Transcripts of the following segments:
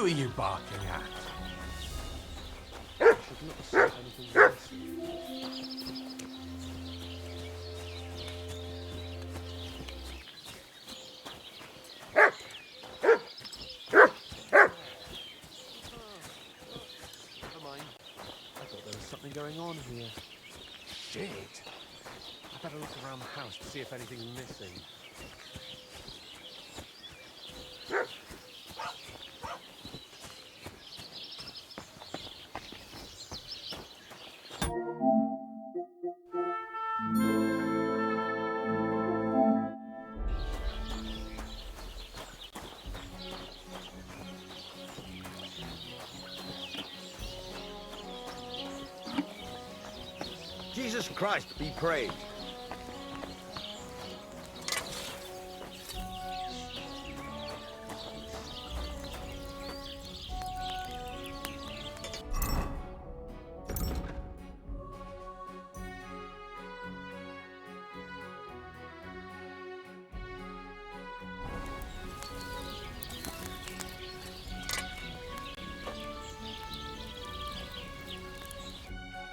Who are you barking at? Going on here. Shit. I better look around the house to see if anything's missing. Jesus Christ be praised.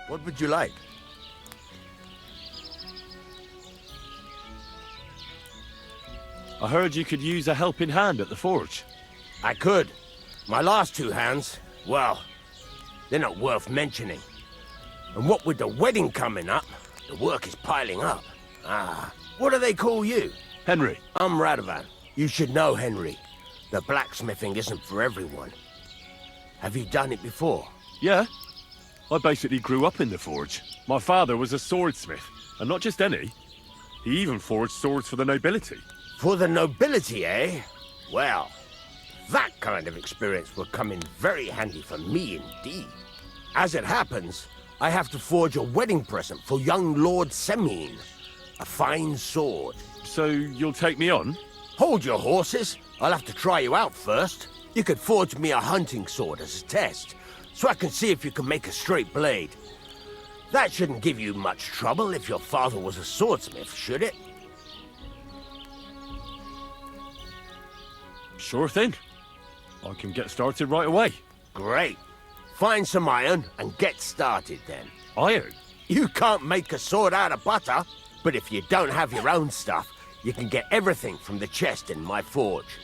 What would you like? I heard you could use a helping hand at the forge. I could. My last two hands, well, they're not worth mentioning. And what with the wedding coming up, the work is piling up. What do they call you? Henry. I'm Radovan. You should know, Henry. The blacksmithing isn't for everyone. Have you done it before? Yeah. I basically grew up in the forge. My father was a swordsmith, and not just any. He even forged swords for the nobility. For the nobility, eh? Well, that kind of experience will come in very handy for me indeed. As it happens, I have to forge a wedding present for young Lord Semine. A fine sword. So you'll take me on? Hold your horses. I'll have to try you out first. You could forge me a hunting sword as a test, so I can see if you can make a straight blade. That shouldn't give you much trouble if your father was a swordsmith, should it? Sure thing. I can get started right away. Great. Find some iron and get started then. Iron? You can't make a sword out of butter, but if you don't have your own stuff, you can get everything from the chest in my forge.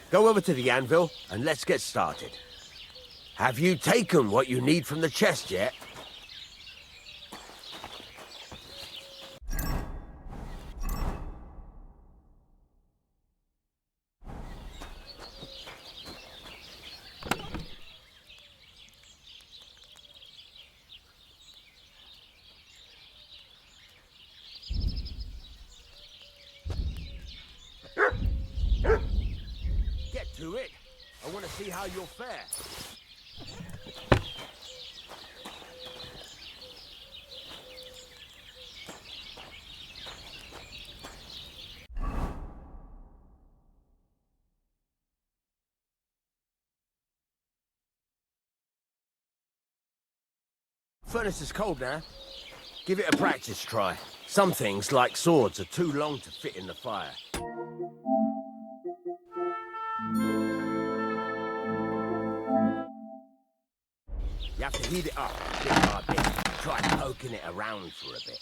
Go over to the anvil and let's get started. Have you taken what you need from the chest yet? Get to it. I want to see how you'll fare. Furnace is cold now. Give it a practice try. Some things, like swords, are too long to fit in the fire. You have to heat it up bit by bit. Try poking it around for a bit.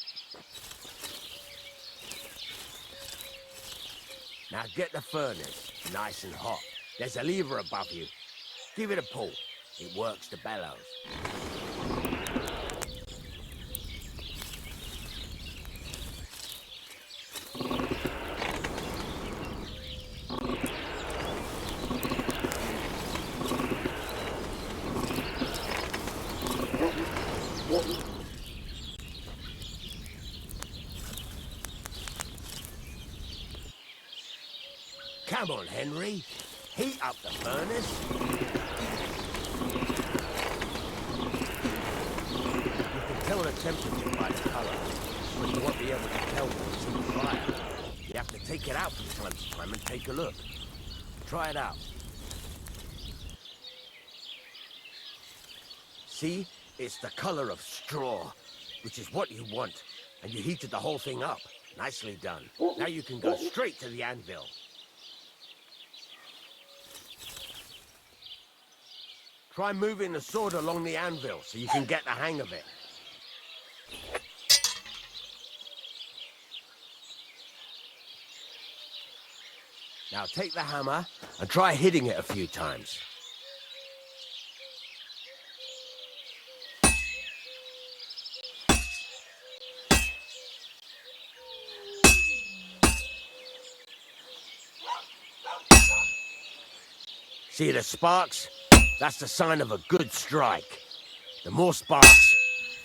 Now get the furnace nice and hot. There's a lever above you. Give it a pull. It works the bellows. Come on, Henry. Heat up the furnace. You can tell the temperature by the color, but you won't be able to tell when it's in the fire. You have to take it out from time to time and take a look. Try it out. See? It's the color of straw, which is what you want. and you heated the whole thing up. Nicely done. Now you can go straight to the anvil. Try moving the sword along the anvil so you can get the hang of it. Now take the hammer and try hitting it a few times. See the sparks? That's the sign of a good strike. The more sparks,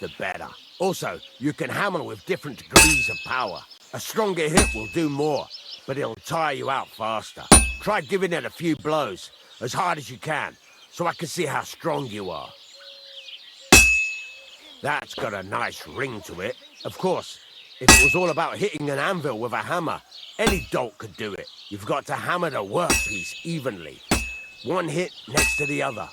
the better. Also, you can hammer with different degrees of power. A stronger hit will do more, but it'll tire you out faster. Try giving it a few blows, as hard as you can, so I can see how strong you are. That's got a nice ring to it. Of course, if it was all about hitting an anvil with a hammer, any dolt could do it. You've got to hammer the workpiece evenly. One hit next to the other.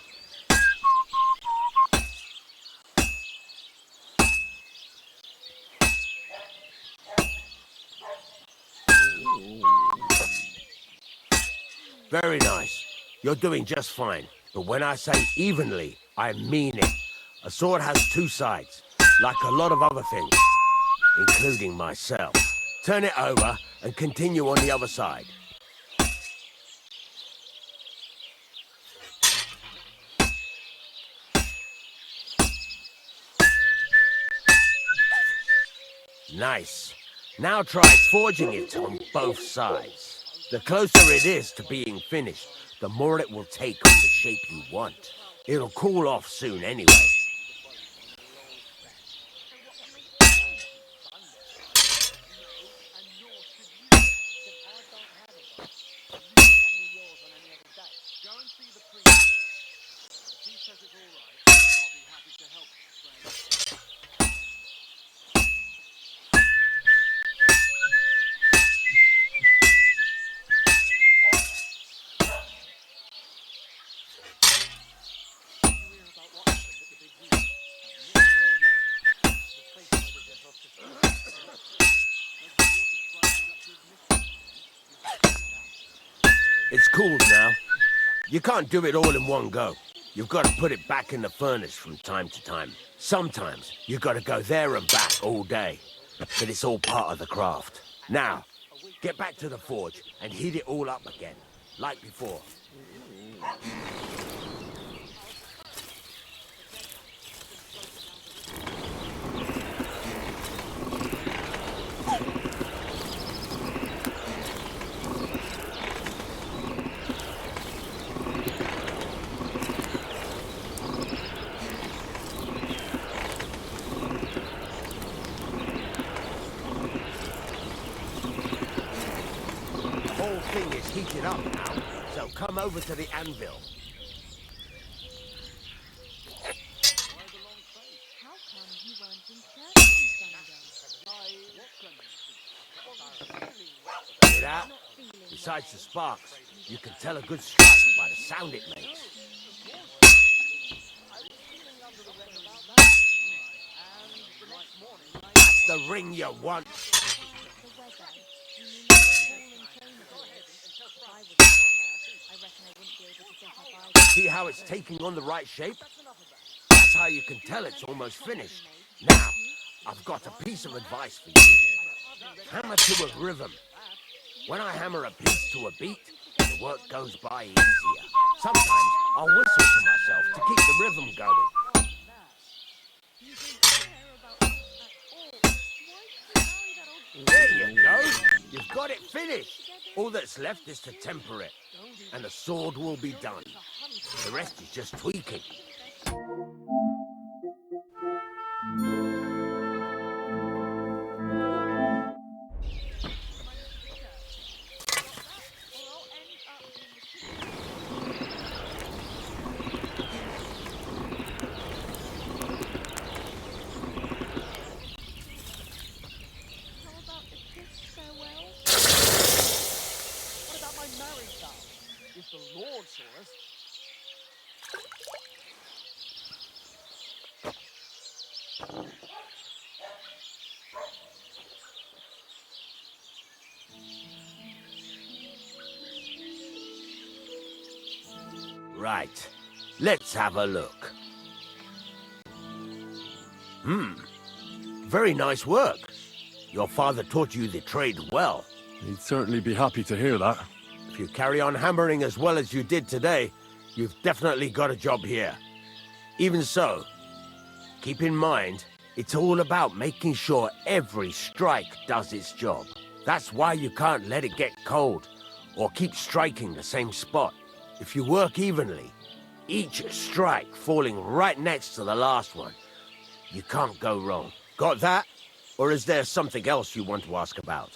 Very nice. You're doing just fine. But when I say evenly, I mean it. A sword has two sides, like a lot of other things, including myself. Turn it over and continue on the other side. Nice. Now try forging it on both sides. The closer it is to being finished, the more it will take on the shape you want. It'll cool off soon anyway. It's cooled now. You can't do it all in one go. You've got to put it back in the furnace from time to time. Sometimes you've got to go there and back all day. But it's all part of the craft. Now, get back to the forge and heat it all up again, like before. The whole thing is heated up now, so come over to the anvil. How come you weren't in church on Sunday? See that? Besides the sparks, you can tell a good strike by the sound it makes. That's the ring you want. The weather. You mean that ball and chain of yours? If I was her, I reckon I wouldn't be able to get up either. See how it's taking on the right shape? That's how you can tell it's almost finished. Now, I've got a piece of advice for you. Hammer to a rhythm. When I hammer a piece to a beat, the work goes by easier. Sometimes I'll whistle to myself to keep the rhythm going. You don't care about us at all. Why did you marry that old... There you go. You've got it finished. All that's left is to temper it, and the sword will be done. The rest is just tweaking. How about the kiss farewell? What about my marriage vow? If the Lord saw us. Right. Let's have a look. Very nice work. Your father taught you the trade well. He'd certainly be happy to hear that. If you carry on hammering as well as you did today, you've definitely got a job here. Even so, keep in mind, it's all about making sure every strike does its job. That's why you can't let it get cold, or keep striking the same spot. If you work evenly, each strike falling right next to the last one, you can't go wrong. Got that? Or is there something else you want to ask about?